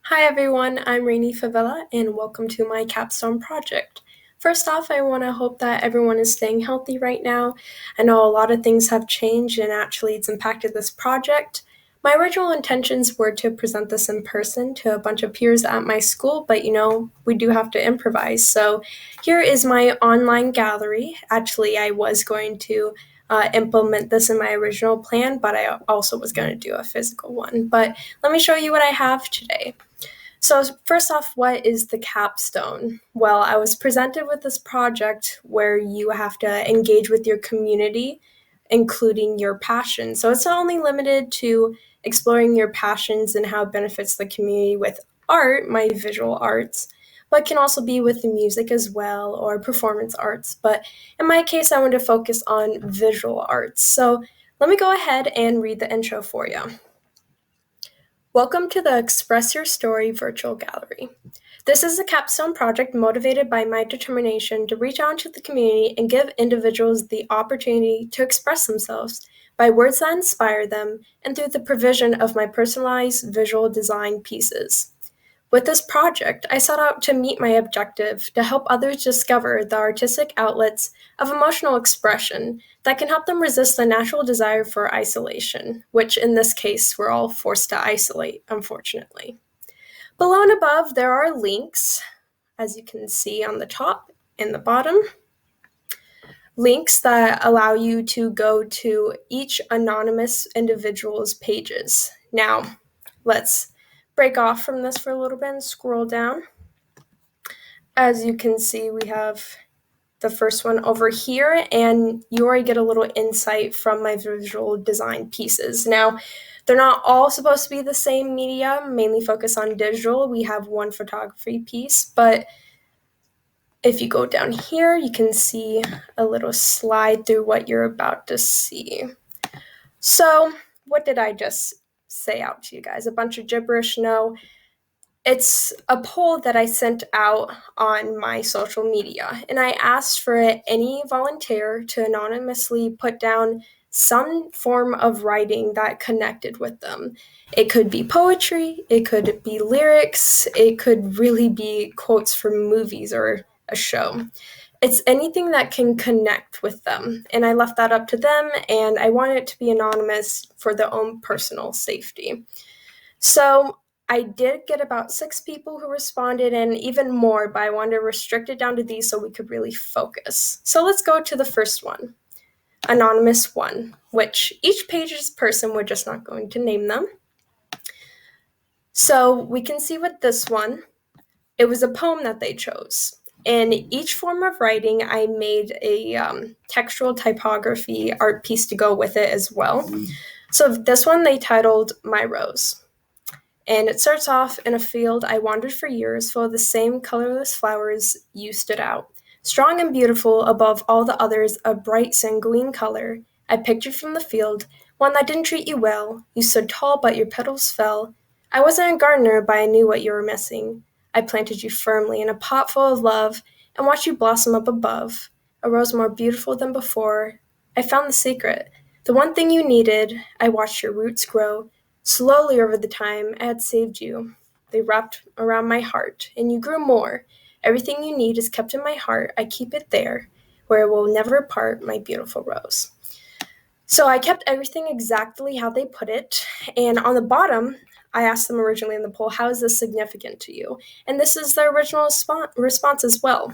Hi everyone, I'm Rainee Favela and welcome to my Capstone project. First off, I want to hope that everyone is staying healthy right now. I know a lot of things have changed and actually it's impacted this project. My original intentions were to present this in person to a bunch of peers at my school, but we do have to improvise. So here is my online gallery. Actually, I was going to implement this in my original plan, but I also was going to do a physical one. But let me show you what I have today. So, first off, what is the capstone? Well, I was presented with this project where you have to engage with your community, including your passion. So, it's not only limited to exploring your passions and how it benefits the community with art, my visual arts, but can also be with the music as well or performance arts. But in my case, I want to focus on visual arts. So, let me go ahead and read the intro for you. Welcome to the Express Your Story virtual gallery. This is a capstone project motivated by my determination to reach out to the community and give individuals the opportunity to express themselves by words that inspire them and through the provision of my personalized visual design pieces. With this project, I set out to meet my objective to help others discover the artistic outlets of emotional expression that can help them resist the natural desire for isolation, which in this case, we're all forced to isolate, unfortunately. Below and above, there are links, as you can see on the top and the bottom, links that allow you to go to each anonymous individual's pages. Now, let's break off from this for a little bit and scroll down. As you can see, we have the first one over here, and you already get a little insight from my visual design pieces. Now, they're not all supposed to be the same media, mainly focus on digital. We have one photography piece, but if you go down here, you can see a little slide through what you're about to see. So, what did I just say out to you guys? A bunch of gibberish? No. It's a poll that I sent out on my social media, and I asked for any volunteer to anonymously put down some form of writing that connected with them. It could be poetry, it could be lyrics, it could really be quotes from movies or a show. It's anything that can connect with them, and I left that up to them, and I wanted it to be anonymous for their own personal safety. So I did get about 6 people who responded and even more, but I wanted to restrict it down to these so we could really focus. So let's go to the first one, Anonymous 1, which each page's person, we're just not going to name them. So we can see with this one, it was a poem that they chose. In each form of writing, I made a textual typography art piece to go with it as well. So this one they titled My Rose. And it starts off, in a field I wandered for years, full of the same colorless flowers, you stood out. Strong and beautiful above all the others, a bright sanguine color, I pictured from the field, one that didn't treat you well. You stood tall, but your petals fell. I wasn't a gardener, but I knew what you were missing. I planted you firmly in a pot full of love and watched you blossom up above, a rose more beautiful than before. I found the secret, the one thing you needed. I watched your roots grow. Slowly over the time, I had saved you. They wrapped around my heart, and you grew more. Everything you need is kept in my heart. I keep it there, where it will never part, my beautiful rose. So I kept everything exactly how they put it. And on the bottom, I asked them originally in the poll, how is this significant to you? And this is their original response as well.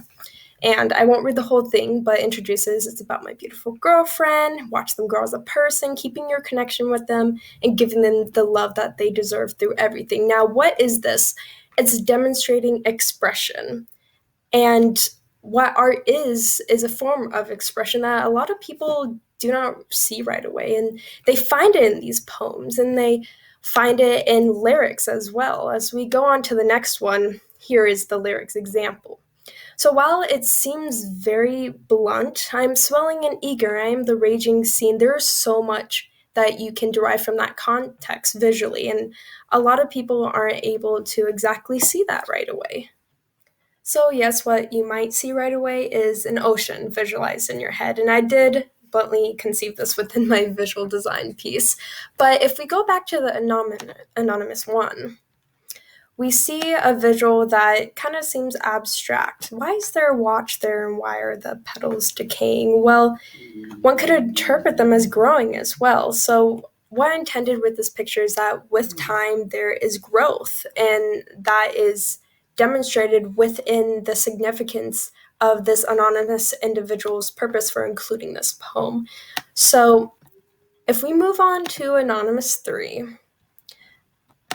And I won't read the whole thing, but introduces it's about my beautiful girlfriend, watch them grow as a person, keeping your connection with them, and giving them the love that they deserve through everything. Now, what is this? It's demonstrating expression. And what art is a form of expression that a lot of people do not see right away. And they find it in these poems, and they find it in lyrics as well. As we go on to the next one, here is the lyrics example. So while it seems very blunt, I'm swelling and eager, I am the raging scene. There is so much that you can derive from that context visually, and a lot of people aren't able to exactly see that right away. So yes, what you might see right away is an ocean visualized in your head, and I did bluntly conceive this within my visual design piece. But if we go back to the anonymous one, we see a visual that kind of seems abstract. Why is there a watch there and why are the petals decaying? Well, one could interpret them as growing as well. So, what I intended with this picture is that with time there is growth, and that is demonstrated within the significance of this anonymous individual's purpose for including this poem. So, if we move on to Anonymous 3,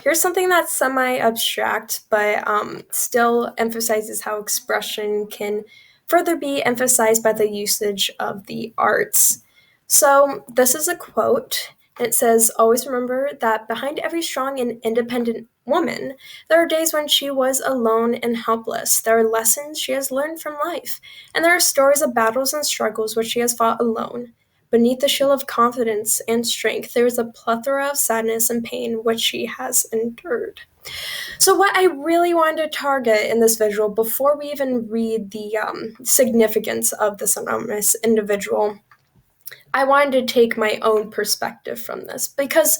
here's something that's semi-abstract, but still emphasizes how expression can further be emphasized by the usage of the arts. So this is a quote. It says, "Always remember that behind every strong and independent woman, there are days when she was alone and helpless. There are lessons she has learned from life, and there are stories of battles and struggles which she has fought alone. Beneath the shield of confidence and strength, there is a plethora of sadness and pain which she has endured." So, what I really wanted to target in this visual, before we even read the significance of this anonymous individual, I wanted to take my own perspective from this because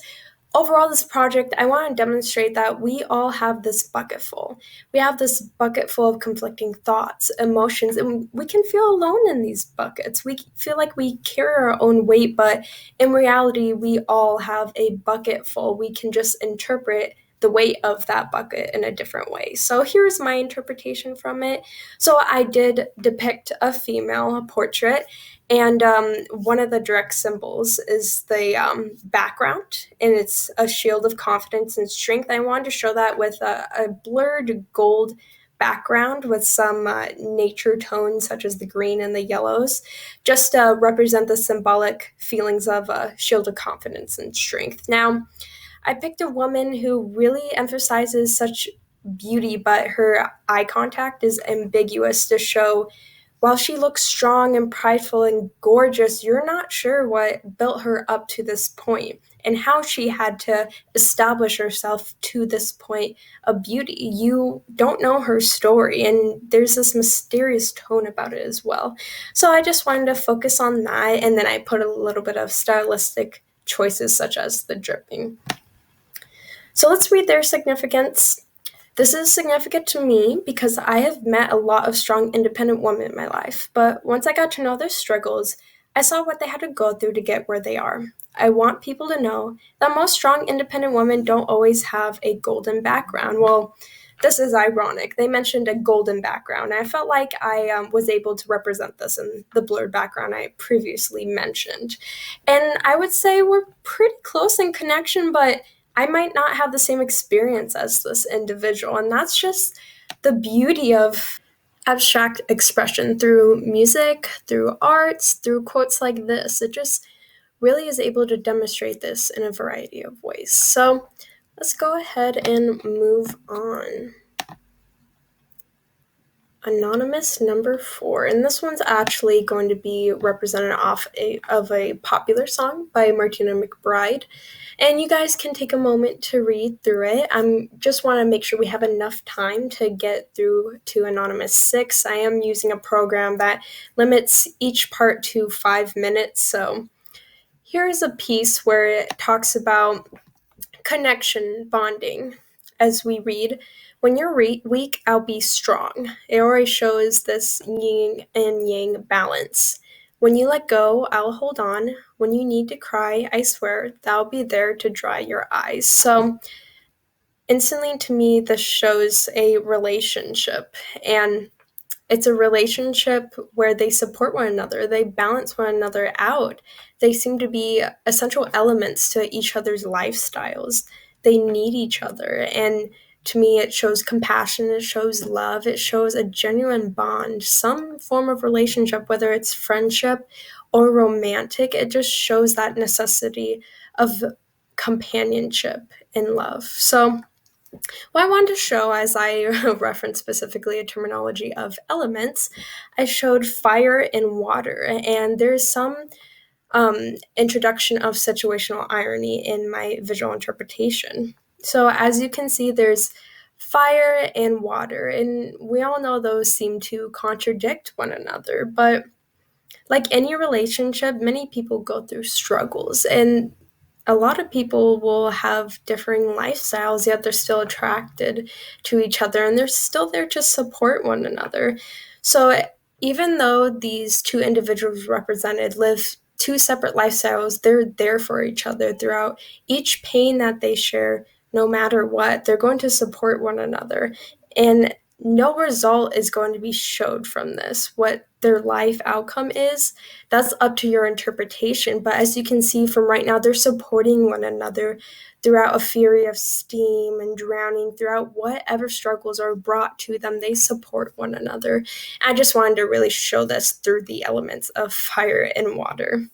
overall, this project, I want to demonstrate that we all have this bucket full. We have this bucket full of conflicting thoughts, emotions, and we can feel alone in these buckets. We feel like we carry our own weight, but in reality, we all have a bucket full. We can just interpret the weight of that bucket in a different way. So here's my interpretation from it. So I did depict a female, a portrait, and one of the direct symbols is the background, and it's a shield of confidence and strength. I wanted to show that with a blurred gold background with some nature tones such as the green and the yellows, just to represent the symbolic feelings of a shield of confidence and strength. Now, I picked a woman who really emphasizes such beauty, but her eye contact is ambiguous to show while she looks strong and prideful and gorgeous, you're not sure what built her up to this point and how she had to establish herself to this point of beauty. You don't know her story, and there's this mysterious tone about it as well. So I just wanted to focus on that, and then I put a little bit of stylistic choices such as the dripping. So let's read their significance. This is significant to me because I have met a lot of strong, independent women in my life, but once I got to know their struggles, I saw what they had to go through to get where they are. I want people to know that most strong, independent women don't always have a golden background. Well, this is ironic. They mentioned a golden background. I felt like I was able to represent this in the blurred background I previously mentioned. And I would say we're pretty close in connection, but I might not have the same experience as this individual. And that's just the beauty of abstract expression through music, through arts, through quotes like this. It just really is able to demonstrate this in a variety of ways. So let's go ahead and move on. Anonymous number 4, and this one's actually going to be represented off of a popular song by Martina McBride, and you guys can take a moment to read through it. I just want to make sure we have enough time to get through to Anonymous 6. I am using a program that limits each part to 5 minutes, so here is a piece where it talks about connection bonding as we read. When you're weak, I'll be strong. It already shows this yin and yang balance. When you let go, I'll hold on. When you need to cry, I swear that I'll be there to dry your eyes. So instantly to me, this shows a relationship, and it's a relationship where they support one another, they balance one another out. They seem to be essential elements to each other's lifestyles. They need each other. And to me, it shows compassion, it shows love, it shows a genuine bond, some form of relationship, whether it's friendship or romantic. It just shows that necessity of companionship and love. So what I wanted to show, as I referenced specifically a terminology of elements, I showed fire and water, and there's some introduction of situational irony in my visual interpretation. So as you can see, there's fire and water, and we all know those seem to contradict one another, but like any relationship, many people go through struggles, and a lot of people will have differing lifestyles, yet they're still attracted to each other and they're still there to support one another. So even though these two individuals represented live two separate lifestyles, they're there for each other throughout each pain that they share. No matter what, they're going to support one another. And no result is going to be showed from this. What their life outcome is, that's up to your interpretation. But as you can see from right now, they're supporting one another throughout a fury of steam and drowning, throughout whatever struggles are brought to them. They support one another. I just wanted to really show this through the elements of fire and water.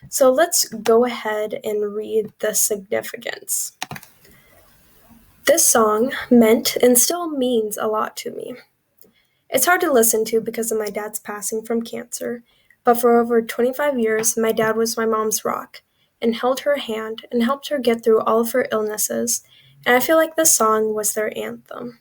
So let's go ahead and read the significance. This song meant and still means a lot to me. It's hard to listen to because of my dad's passing from cancer, but for over 25 years, my dad was my mom's rock and held her hand and helped her get through all of her illnesses, and I feel like this song was their anthem.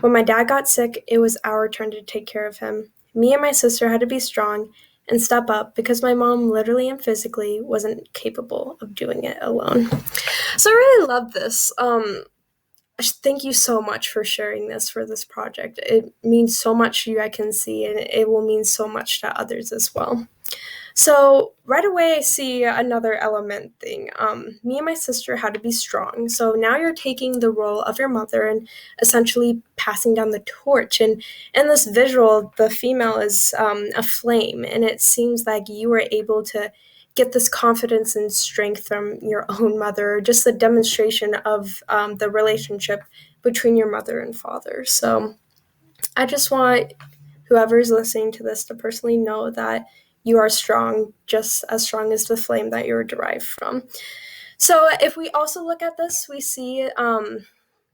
When my dad got sick, it was our turn to take care of him. Me and my sister had to be strong and step up because my mom literally and physically wasn't capable of doing it alone. So I really love this. Thank you so much for sharing this for this project. It means so much to you, I can see, and it will mean so much to others as well. So right away, I see another element thing. Me and my sister had to be strong. So now you're taking the role of your mother and essentially passing down the torch. And in this visual, the female is a flame, and it seems like you were able to get this confidence and strength from your own mother, just the demonstration of the relationship between your mother and father. So I just want whoever is listening to this to personally know that you are strong, just as strong as the flame that you're derived from. So if we also look at this, we see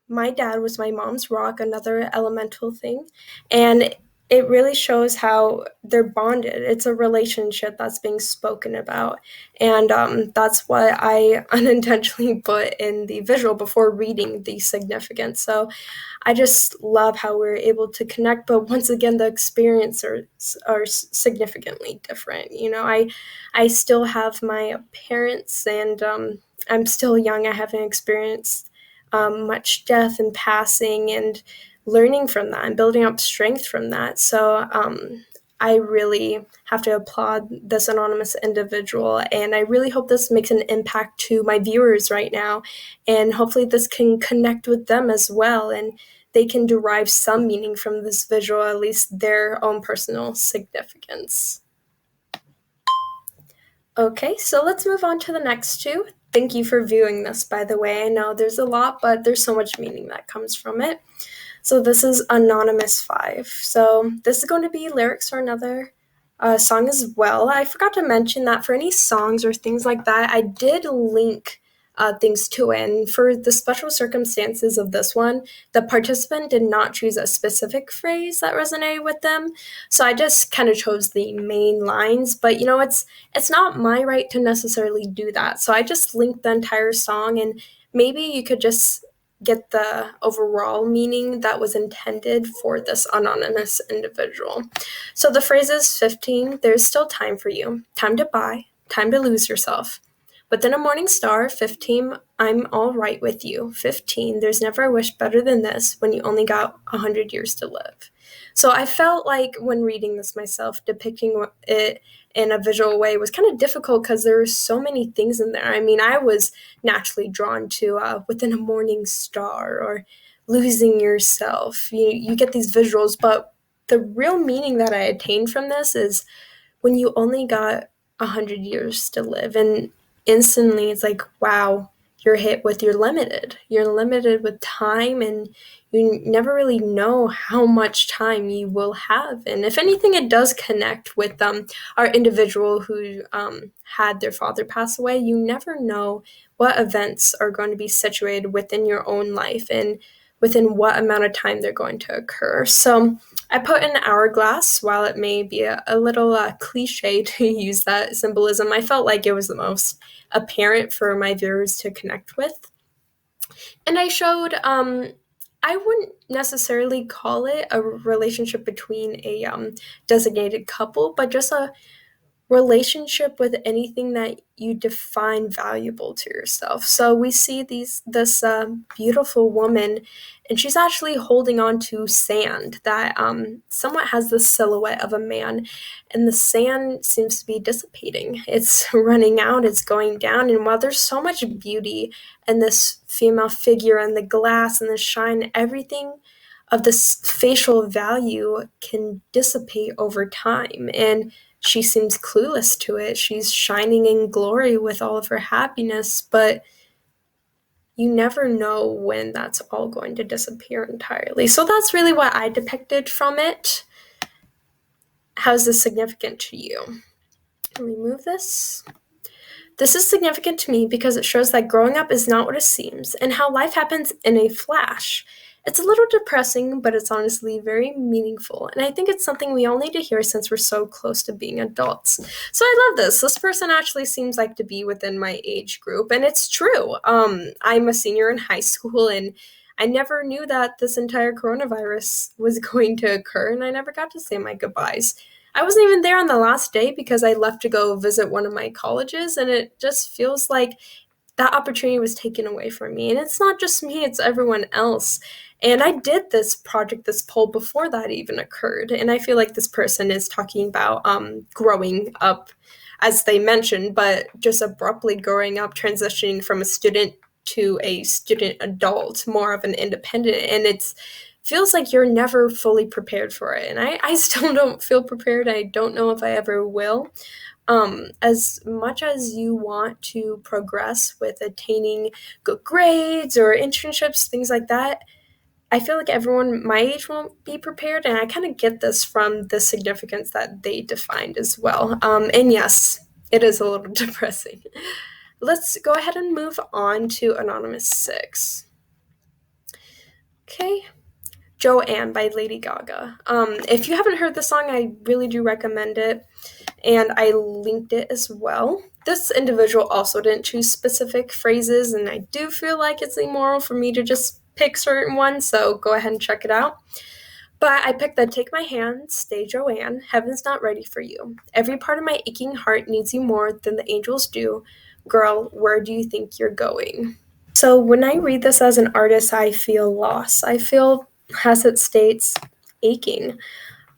my dad was my mom's rock, another elemental thing, and it really shows how they're bonded. It's a relationship that's being spoken about, and that's what I unintentionally put in the visual before reading the significance. So I just love how we're able to connect, but once again, the experiences are significantly different. You know, I still have my parents, and I'm still young. I haven't experienced much death and passing, and learning from that and building up strength from that. So I really have to applaud this anonymous individual, and I really hope this makes an impact to my viewers right now, and hopefully this can connect with them as well, and they can derive some meaning from this visual, at least their own personal significance. Okay, so let's move on to the next two. Thank you for viewing this, by the way. I know there's a lot, but there's so much meaning that comes from it. So this is Anonymous 5. So this is going to be lyrics for another song as well. I forgot to mention that for any songs or things like that, I did link things to it. And for the special circumstances of this one, the participant did not choose a specific phrase that resonated with them. So I just kind of chose the main lines. But, you know, it's not my right to necessarily do that. So I just linked the entire song, and maybe you could just get the overall meaning that was intended for this anonymous individual. So the phrase is 15, there's still time for you. Time to buy, time to lose yourself. Within a morning star, 15, I'm all right with you. 15, there's never a wish better than this when you only got 100 years to live. So I felt like when reading this myself, depicting it in a visual way was kind of difficult because there were so many things in there. I mean, I was naturally drawn to within a morning star or losing yourself. You get these visuals, but the real meaning that I attained from this is when you only got 100 years to live, and instantly it's like, wow, you're hit with you're limited with time, and you never really know how much time you will have. And if anything, it does connect with our individual who had their father pass away. You never know what events are going to be situated within your own life and within what amount of time they're going to occur. So I put an hourglass. While it may be a little cliche to use that symbolism, I felt like it was the most apparent for my viewers to connect with. And I showed, I wouldn't necessarily call it a relationship between a designated couple, but just relationship with anything that you define valuable to yourself. So we see this beautiful woman, and she's actually holding on to sand that somewhat has the silhouette of a man, and the sand seems to be dissipating. It's running out, it's going down, and while there's so much beauty in this female figure and the glass and the shine, everything of this facial value can dissipate over time, and she seems clueless to it. She's shining in glory with all of her happiness, but you never know when that's all going to disappear entirely. So that's really what I depicted from it. How's this significant to you? Remove this. This is significant to me because it shows that growing up is not what it seems and how life happens in a flash. It's a little depressing, but it's honestly very meaningful, and I think it's something we all need to hear since we're so close to being adults. So I love this. This person actually seems like to be within my age group, and it's true. I'm a senior in high school, and I never knew that this entire coronavirus was going to occur, and I never got to say my goodbyes. I wasn't even there on the last day because I left to go visit one of my colleges, and it just feels like that opportunity was taken away from me. And it's not just me, it's everyone else. And I did this project, this poll, before that even occurred. And I feel like this person is talking about growing up, as they mentioned, but just abruptly growing up, transitioning from a student to a student adult, more of an independent. And it's feels like you're never fully prepared for it. And I still don't feel prepared. I don't know if I ever will. As much as you want to progress with attaining good grades or internships, things like that, I feel like everyone my age won't be prepared, and I kind of get this from the significance that they defined as well. And yes, it is a little depressing. Let's go ahead and move on to Anonymous 6. Okay. Joanne by Lady Gaga. If you haven't heard the song, I really do recommend it, and I linked it as well. This individual also didn't choose specific phrases, and I do feel like it's immoral for me to just pick certain ones, so go ahead and check it out. But I picked the Take My Hand, Stay Joanne, Heaven's Not Ready for You. Every part of my aching heart needs you more than the angels do. Girl, where do you think you're going? So when I read this as an artist, I feel lost. I feel, as it states, aching.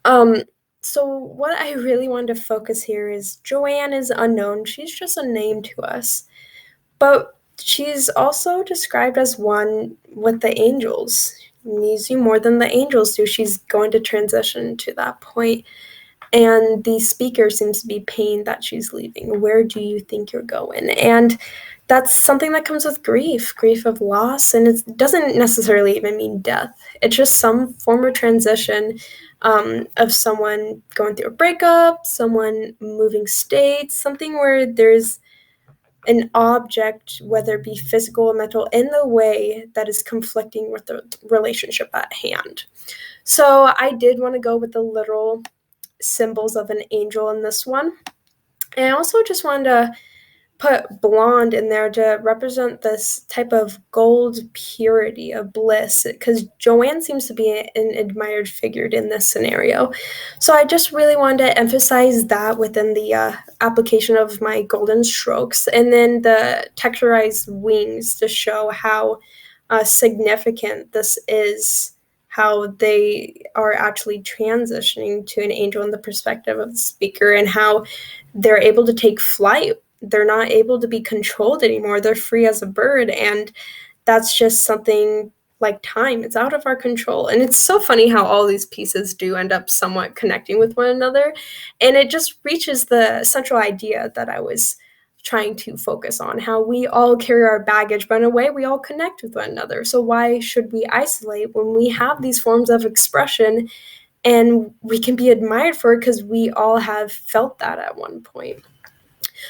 So what I really wanted to focus here is Joanne is unknown. She's just a name to us. But she's also described as one with the angels. Needs you more than the angels do. She's going to transition to that point. And the speaker seems to be pained that she's leaving. Where do you think you're going? And that's something that comes with grief of loss. And it doesn't necessarily even mean death. It's just some form of transition of someone going through a breakup, someone moving states, something where there's an object, whether it be physical or mental, in the way that is conflicting with the relationship at hand. So I did want to go with the literal symbols of an angel in this one. And I also just wanted to put blonde in there to represent this type of gold purity of bliss, because Joanne seems to be an admired figure in this scenario. So I just really wanted to emphasize that within the application of my golden strokes, and then the texturized wings to show how significant this is, how they are actually transitioning to an angel in the perspective of the speaker, and how they're able to take flight. They're not able to be controlled anymore. They're free as a bird, and that's just something like time. It's out of our control. And it's so funny how all these pieces do end up somewhat connecting with one another, and it just reaches the central idea that I was trying to focus on, how we all carry our baggage, but in a way we all connect with one another. So why should we isolate when we have these forms of expression, and we can be admired for it because we all have felt that at one point?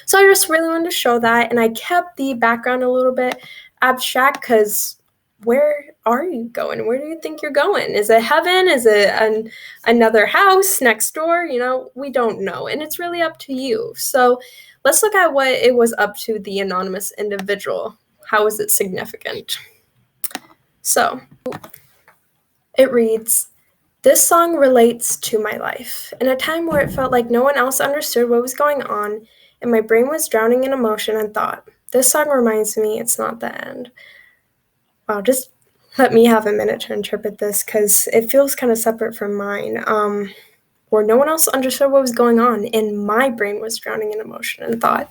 So I just really wanted to show that, and I kept the background a little bit abstract because where are you going? Where do you think you're going? Is it heaven? Is it another house next door? We don't know, and it's really up to you. So let's look at what it was up to the anonymous individual. How is it significant? So it reads, This song relates to my life. In a time where it felt like no one else understood what was going on, and my brain was drowning in emotion and thought, this song reminds me it's not the end. Wow, just let me have a minute to interpret this because it feels kind of separate from mine. Where no one else understood what was going on, and my brain was drowning in emotion and thought.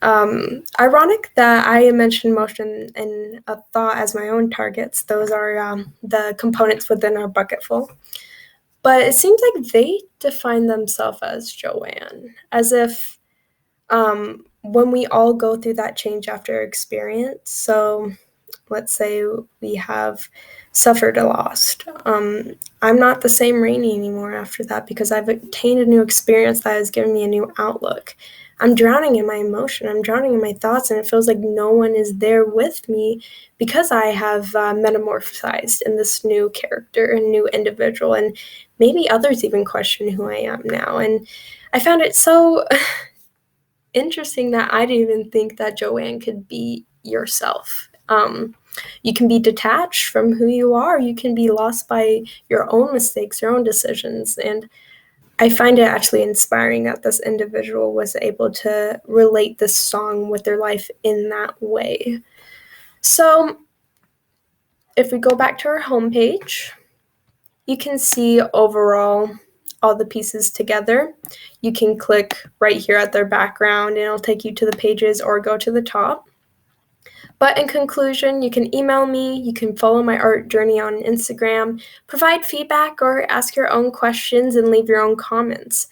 Ironic that I mentioned emotion and a thought as my own targets. Those are the components within our bucketful. But it seems like they define themselves as Joanne, as if when we all go through that change after experience. So let's say we have suffered a loss. I'm not the same Rainee anymore after that because I've attained a new experience that has given me a new outlook. I'm drowning in my emotion. I'm drowning in my thoughts, and it feels like no one is there with me because I have metamorphosized in this new character and new individual, and maybe others even question who I am now. And I found it so interesting that I didn't even think that Joanne could be yourself. You can be detached from who you are. You can be lost by your own mistakes, your own decisions. And I find it actually inspiring that this individual was able to relate this song with their life in that way. So if we go back to our homepage, you can see overall all the pieces together. You can click right here at their background and it'll take you to the pages or go to the top. But in conclusion, you can email me, you can follow my art journey on Instagram, provide feedback or ask your own questions and leave your own comments.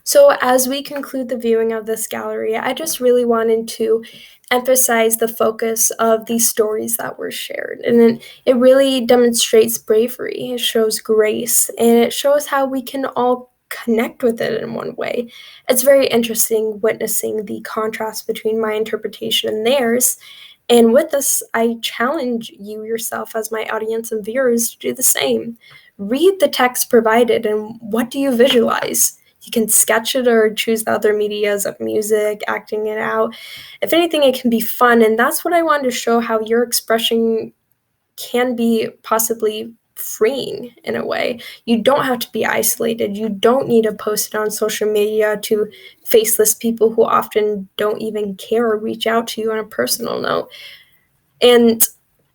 So as we conclude the viewing of this gallery, I just really wanted to emphasize the focus of these stories that were shared. And it really demonstrates bravery, it shows grace, and it shows how we can all connect with it in one way. It's very interesting witnessing the contrast between my interpretation and theirs. And with this, I challenge you yourself as my audience and viewers to do the same. Read the text provided and what do you visualize? You can sketch it or choose the other medias of music, acting it out. If anything, it can be fun. And that's what I wanted to show, how your expression can be possibly freeing in a way. You don't have to be isolated. You don't need to post it on social media to faceless people who often don't even care or reach out to you on a personal note. And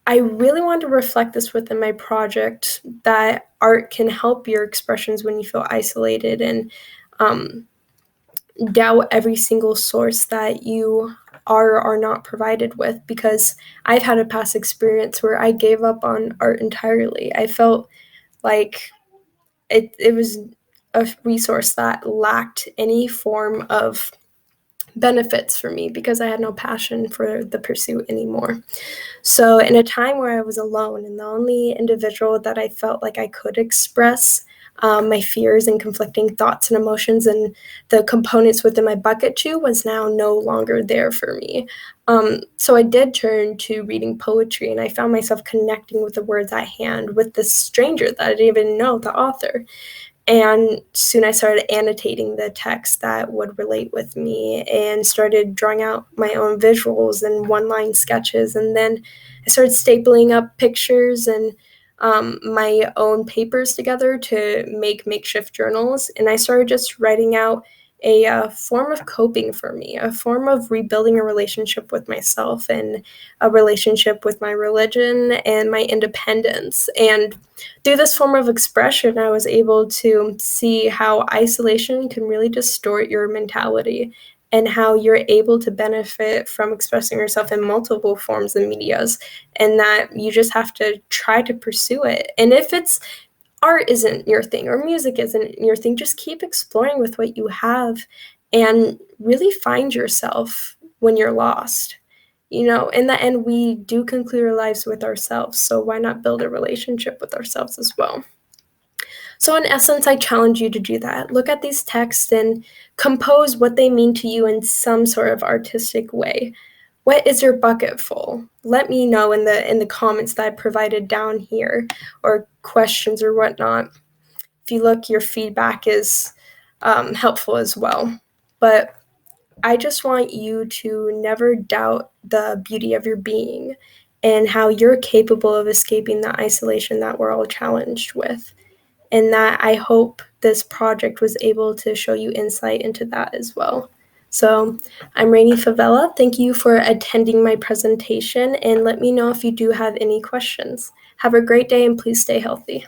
I really want to reflect this within my project, that art can help your expressions when you feel isolated and doubt every single source that you are or are not provided with, because I've had a past experience where I gave up on art entirely. I felt like it was a resource that lacked any form of benefits for me because I had no passion for the pursuit anymore. So in a time where I was alone and the only individual that I felt like I could express my fears and conflicting thoughts and emotions and the components within my bucket to was now no longer there for me. So I did turn to reading poetry, and I found myself connecting with the words at hand with this stranger that I didn't even know, the author. And soon I started annotating the text that would relate with me and started drawing out my own visuals and one-line sketches. And then I started stapling up pictures and my own papers together to make makeshift journals. And I started just writing out a form of coping for me, a form of rebuilding a relationship with myself and a relationship with my religion and my independence. And through this form of expression, I was able to see how isolation can really distort your mentality and how you're able to benefit from expressing yourself in multiple forms and medias, and that you just have to try to pursue it. And if it's art isn't your thing or music isn't your thing, just keep exploring with what you have and really find yourself when you're lost. In the end, we do conclude our lives with ourselves, so why not build a relationship with ourselves as well? So in essence, I challenge you to do that. Look at these texts and compose what they mean to you in some sort of artistic way. What is your bucket full? Let me know in the comments that I provided down here, or questions or whatnot. If you look, your feedback is helpful as well. But I just want you to never doubt the beauty of your being and how you're capable of escaping the isolation that we're all challenged with. and that I hope this project was able to show you insight into that as well. So I'm Rainee Favela. Thank you for attending my presentation, and let me know if you do have any questions. Have a great day and please stay healthy.